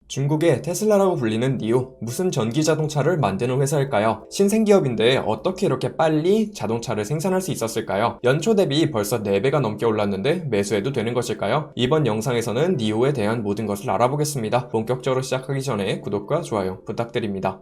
중국의 테슬라라고 불리는 니오, 무슨 전기 자동차를 만드는 회사일까요? 신생기업인데 어떻게 이렇게 빨리 자동차를 생산할 수 있었을까요? 연초 대비 벌써 4배가 넘게 올랐는데 매수해도 되는 것일까요? 이번 영상에서는 니오에 대한 모든 것을 알아보겠습니다. 본격적으로 시작하기 전에 구독과 좋아요 부탁드립니다.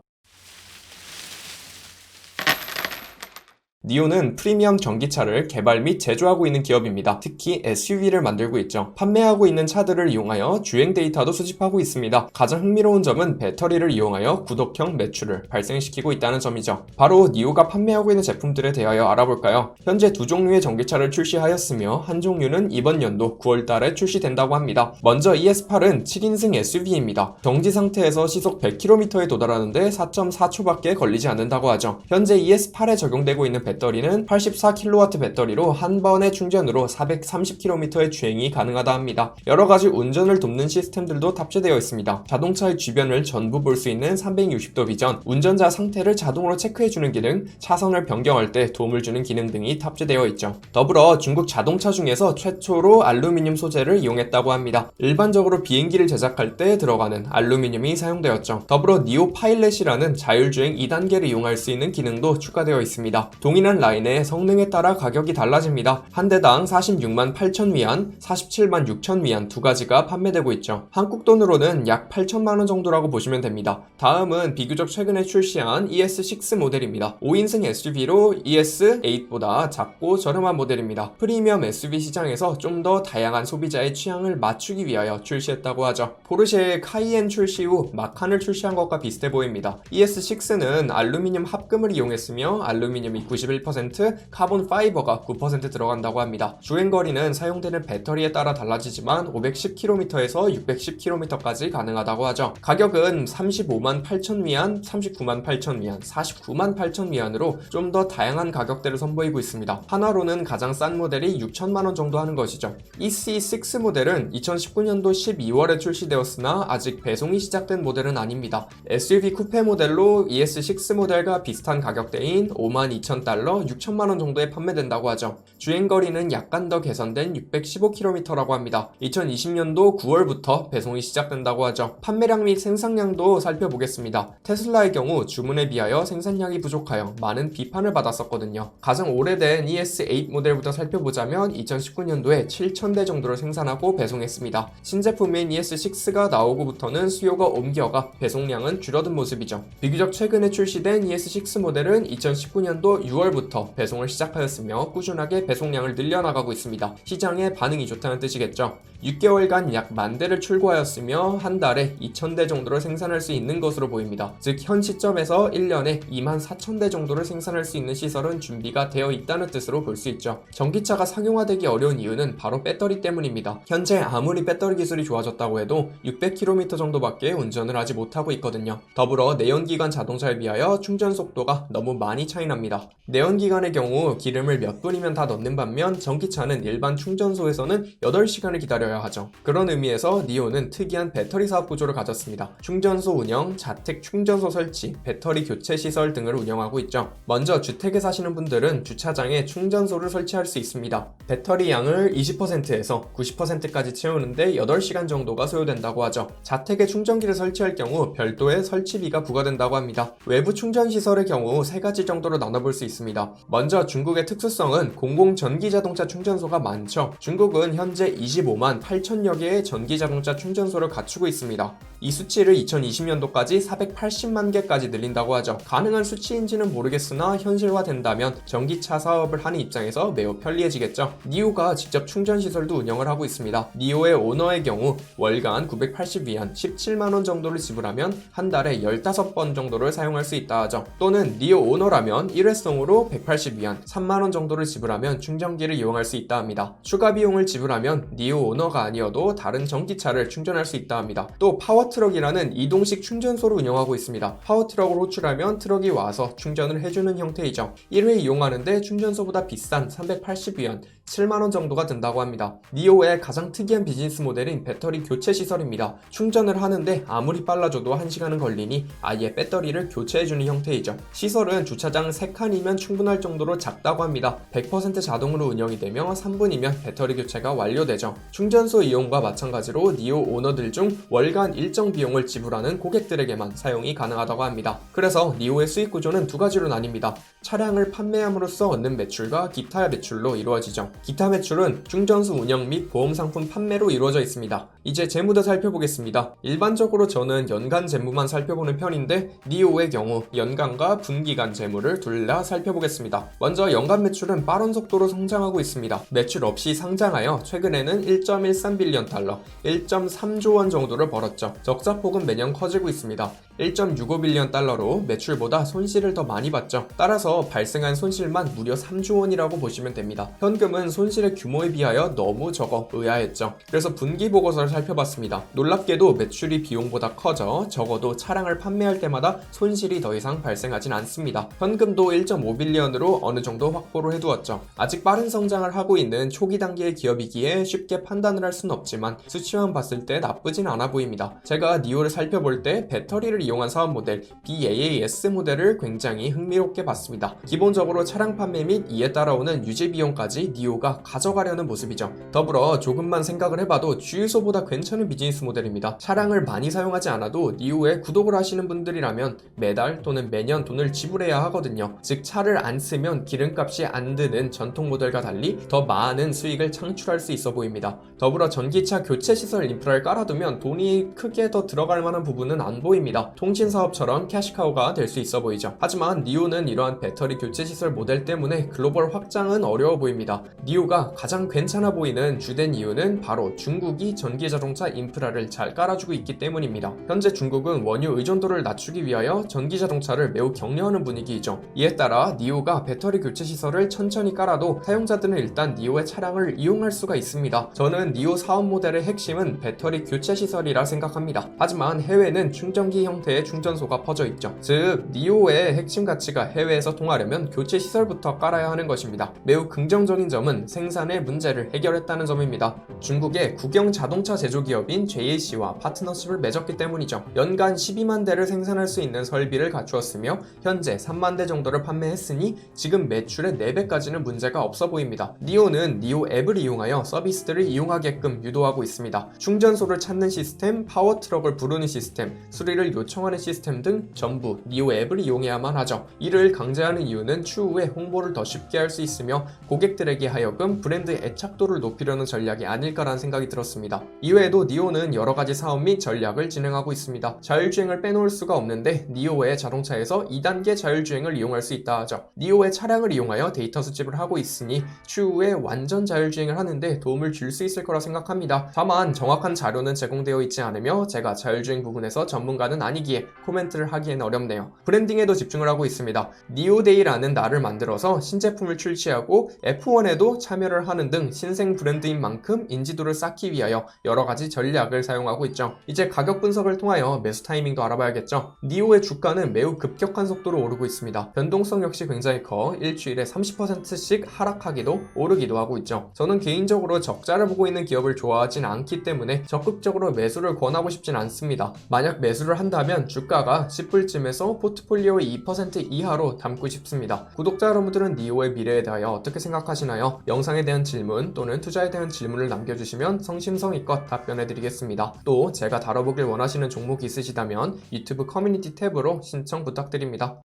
니오는 프리미엄 전기차를 개발 및 제조하고 있는 기업입니다. 특히 SUV를 만들고 있죠. 판매하고 있는 차들을 이용하여 주행 데이터도 수집하고 있습니다. 가장 흥미로운 점은 배터리를 이용하여 구독형 매출을 발생시키고 있다는 점이죠. 바로 니오가 판매하고 있는 제품들에 대하여 알아볼까요? 현재 2종류의 전기차를 출시하였으며 한 종류는 이번 연도 9월달에 출시된다고 합니다. 먼저 ES8은 7인승 SUV입니다. 정지 상태에서 시속 100km에 도달하는데 4.4초밖에 걸리지 않는다고 하죠. 현재 ES8에 적용되고 있는 배터리는 84kW 배터리로 한 번의 충전으로 430km의 주행이 가능하다 합니다. 여러가지 운전을 돕는 시스템들도 탑재되어 있습니다. 자동차의 주변을 전부 볼 수 있는 360도 비전, 운전자 상태를 자동으로 체크해주는 기능, 차선을 변경할 때 도움을 주는 기능 등이 탑재되어 있죠. 더불어 중국 자동차 중에서 최초로 알루미늄 소재를 이용했다고 합니다. 일반적으로 비행기를 제작할 때 들어가는 알루미늄이 사용되었죠. 더불어 니오 파일렛이라는 자율주행 2단계를 이용할 수 있는 기능도 추가되어 있습니다. 동일한 라인의 성능에 따라 가격이 달라집니다. 한 대당 46만 8천 위안, 47만 6천 위안 두 가지가 판매되고 있죠. 한국 돈으로는 약 8천만 원 정도라고 보시면 됩니다. 다음은 비교적 최근에 출시한 ES6 모델입니다. 5인승 SUV로 ES8보다 작고 저렴한 모델입니다. 프리미엄 SUV 시장에서 좀 더 다양한 소비자의 취향을 맞추기 위하여 출시했다고 하죠. 포르쉐의 카이엔 출시 후 마칸을 출시한 것과 비슷해 보입니다. ES6는 알루미늄 합금을 이용했으며 알루미늄이 91%, 카본 파이버가 9% 들어간다고 합니다. 주행거리는 사용되는 배터리에 따라 달라지지만 510km에서 610km까지 가능하다고 하죠. 가격은 35만 8천 위안, 39만 8천 위안, 49만 8천 위안으로 좀 더 다양한 가격대를 선보이고 있습니다. 하나로는 가장 싼 모델이 6천만 원 정도 하는 것이죠. EC6 모델은 2019년도 12월에 출시되었으나 아직 배송이 시작된 모델은 아닙니다. SUV 쿠페 모델로 ES6 모델과 비슷한 가격대인 52,000달러, 6천만 원 정도에 판매된다고 하죠. 주행거리는 약간 더 개선된 615km라고 합니다. 2020년도 9월부터 배송이 시작된다고 하죠. 판매량 및 생산량도 살펴보겠습니다. 테슬라의 경우 주문에 비하여 생산량이 부족하여 많은 비판을 받았었거든요. 가장 오래된 ES8 모델부터 살펴보자면 2019년도에 7,000대 정도를 생산하고 배송했습니다. 신제품인 ES6가 나오고부터는 수요가 옮겨가 배송량은 줄어든 모습이죠. 비교적 최근에 출시된 ES6 모델은 2019년도 6월부터 배송을 시작하였으며 꾸준하게 배송량을 늘려나가고 있습니다. 시장에 반응이 좋다는 뜻이겠죠. 6개월간 약 10,000대를 출고하였으며 한 달에 2,000대 정도를 생산할 수 있는 것으로 보입니다. 즉 현 시점에서 1년에 24,000대 정도를 생산할 수 있는 시설은 준비가 되어 있다는 뜻으로 볼 수 있죠. 전기차가 상용화되기 어려운 이유는 바로 배터리 때문입니다. 현재 아무리 배터리 기술이 좋아졌다고 해도 600km 정도밖에 운전을 하지 못하고 있거든요. 더불어 내연기관 자동차에 비하여 충전 속도가 너무 많이 차이납니다. 내연기관의 경우 기름을 몇 분이면 다 넣는 반면 전기차는 일반 충전소에서는 8시간을 기다려야 하죠. 그런 의미에서 니오는 특이한 배터리 사업 구조를 가졌습니다. 충전소 운영, 자택 충전소 설치, 배터리 교체 시설 등을 운영하고 있죠. 먼저 주택에 사시는 분들은 주차장에 충전소를 설치할 수 있습니다. 배터리 양을 20%에서 90%까지 채우는데 8시간 정도가 소요된다고 하죠. 자택에 충전기를 설치할 경우 별도의 설치비가 부과된다고 합니다. 외부 충전 시설의 경우 3가지 정도로 나눠볼 수 있습니다. 먼저 중국의 특수성은 공공 전기자동차 충전소가 많죠. 중국은 현재 25만 8천여 개의 전기자동차 충전소를 갖추고 있습니다. 이 수치를 2020년도까지 480만 개까지 늘린다고 하죠. 가능한 수치인지는 모르겠으나 현실화된다면 전기차 사업을 하는 입장에서 매우 편리해지겠죠. 니오가 직접 충전시설도 운영을 하고 있습니다. 니오의 오너의 경우 월간 980위안, 17만원 정도를 지불하면 한 달에 15번 정도를 사용할 수 있다 하죠. 또는 니오 오너라면 일회성으로 180위안, 3만원 정도를 지불하면 충전기를 이용할 수 있다 합니다. 추가 비용을 지불하면 니오 오너가 아니어도 다른 전기차를 충전할 수 있다 합니다. 또 파워트럭이라는 이동식 충전소를 운영하고 있습니다. 파워트럭을 호출하면 트럭이 와서 충전을 해주는 형태이죠. 1회 이용하는데 충전소보다 비싼 380위안, 7만원 정도가 든다고 합니다. 니오의 가장 특이한 비즈니스 모델인 배터리 교체 시설입니다. 충전을 하는데 아무리 빨라져도 1시간은 걸리니 아예 배터리를 교체해주는 형태이죠. 시설은 주차장 3칸이면 충분할 정도로 작다고 합니다. 100% 자동으로 운영이 되며 3분이면 배터리 교체가 완료되죠. 충전소 이용과 마찬가지로 니오 오너들 중 월간 일정 비용을 지불하는 고객들에게만 사용이 가능하다고 합니다. 그래서 니오의 수익 구조는 두 가지로 나뉩니다. 차량을 판매함으로써 얻는 매출과 기타 매출로 이루어지죠. 기타 매출은 충전소 운영 및 보험 상품 판매로 이루어져 있습니다. 이제 재무도 살펴보겠습니다. 일반적으로 저는 연간 재무만 살펴보는 편인데 니오의 경우 연간과 분기간 재무를 둘 다 살펴보겠습니다. 먼저 연간 매출은 빠른 속도로 성장하고 있습니다. 매출 없이 상장하여 최근에는 1.13빌리언 달러, 1.3조 원 정도를 벌었죠. 적자폭은 매년 커지고 있습니다. 1.65빌리언 달러로 매출보다 손실을 더 많이 봤죠. 따라서 발생한 손실만 무려 3조 원이라고 보시면 됩니다. 현금은 손실의 규모에 비하여 너무 적어 의아했죠. 그래서 분기 보고서를 살펴봤습니다. 놀랍게도 매출이 비용보다 커져 적어도 차량을 판매할 때마다 손실이 더 이상 발생하진 않습니다. 현금도 1.5빌리언으로 어느 정도 확보를 해두었죠. 아직 빠른 성장을 하고 있는 초기 단계의 기업이기에 쉽게 판단을 할 수는 없지만 수치만 봤을 때 나쁘진 않아 보입니다. 제가 니오를 살펴볼 때 배터리를 이용한 사업 모델 BAAS 모델을 굉장히 흥미롭게 봤습니다. 기본적으로 차량 판매 및 이에 따라오는 유지 비용까지 니오가 가져가려는 모습이죠. 더불어 조금만 생각을 해봐도 주유소보다 괜찮은 비즈니스 모델입니다. 차량을 많이 사용하지 않아도 니오에 구독을 하시는 분들이라면 매달 또는 매년 돈을 지불해야 하거든요. 즉 차를 안 쓰면 기름값이 안 드는 전통 모델과 달리 더 많은 수익을 창출할 수 있어 보입니다. 더불어 전기차 교체 시설 인프라를 깔아두면 돈이 크게 더 들어갈 만한 부분은 안 보입니다. 통신사업처럼 캐시카우가 될 수 있어 보이죠. 하지만 니오는 이러한 배터리 교체 시설 모델 때문에 글로벌 확장은 어려워 보입니다. 니오가 가장 괜찮아 보이는 주된 이유는 바로 중국이 전기자동차 인프라를 잘 깔아주고 있기 때문입니다. 현재 중국은 원유 의존도를 낮추기 위하여 전기자동차를 매우 격려하는 분위기이죠. 이에 따라 니오가 배터리 교체 시설을 천천히 깔아도 사용자들은 일단 니오의 차량을 이용할 수가 있습니다. 저는 니오 사업 모델의 핵심은 배터리 교체 시설이라 생각합니다. 하지만 해외는 충전기 형태의 충전소가 퍼져 있죠. 즉 니오의 핵심 가치가 해외에서 통하려면 교체 시설부터 깔아야 하는 것입니다. 매우 긍정적인 점은 생산의 문제를 해결했다는 점입니다. 중국의 국영 자동차 제조기업인 JAC와 파트너십을 맺었기 때문이죠. 연간 12만 대를 생산할 수 있는 설비를 갖추었으며 현재 3만 대 정도를 판매했으니 지금 매출의 4배까지는 문제가 없어 보입니다. 니오는 니오 앱을 이용하여 서비스들을 이용하게끔 유도하고 있습니다. 충전소를 찾는 시스템, 파워트럭을 부르는 시스템, 수리를 요청하는 시스템 등 전부 니오 앱을 이용해야만 하죠. 이를 강제하는 이유는 추후에 홍보를 더 쉽게 할 수 있으며 고객들에게 하여금 브랜드 애착도를 높이려는 전략이 아닐까라는 생각이 들었습니다. 이외에도 니오는 여러가지 사업 및 전략을 진행하고 있습니다. 자율주행을 빼놓을 수가 없는데 니오의 자동차에서 2단계 자율주행을 이용할 수 있다 하죠. 니오의 차량을 이용하여 데이터 수집을 하고 있으니 추후에 완전 자율주행을 하는데 도움을 줄 수 있을 거라 생각합니다. 다만 정확한 자료는 제공되어 있지 않으며 제가 자율주행 부분에서 전문가는 아니기에 코멘트를 하기엔 어렵네요. 브랜딩에도 집중을 하고 있습니다. 니오데이라는 날을 만들어서 신제품을 출시하고 F1에도 참여를 하는 등 신생 브랜드인 만큼 인지도를 쌓기 위하여 여러가지 전략을 사용하고 있죠. 이제 가격 분석을 통하여 매수 타이밍도 알아봐야겠죠. 니오의 주가는 매우 급격한 속도로 오르고 있습니다. 변동성 역시 굉장히 커 일주일에 30%씩 하락하기도 오르기도 하고 있죠. 저는 개인적으로 적자를 보고 있는 기업을 좋아하진 않기 때문에 적극적으로 매수를 권하고 싶진 않습니다. 만약 매수를 한다면 주가가 10불쯤에서 포트폴리오의 2% 이하로 담고 싶습니다. 구독자 여러분들은 니오의 미래에 대하여 어떻게 생각하시나요? 영상에 대한 질문 또는 투자에 대한 질문을 남겨주시면 성심성의껏 답변해드리겠습니다. 또 제가 다뤄보길 원하시는 종목이 있으시다면 유튜브 커뮤니티 탭으로 신청 부탁드립니다.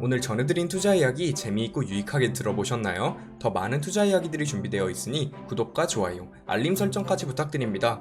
오늘 전해드린 투자 이야기 재미있고 유익하게 들어보셨나요? 더 많은 투자 이야기들이 준비되어 있으니 구독과 좋아요, 알림 설정까지 부탁드립니다.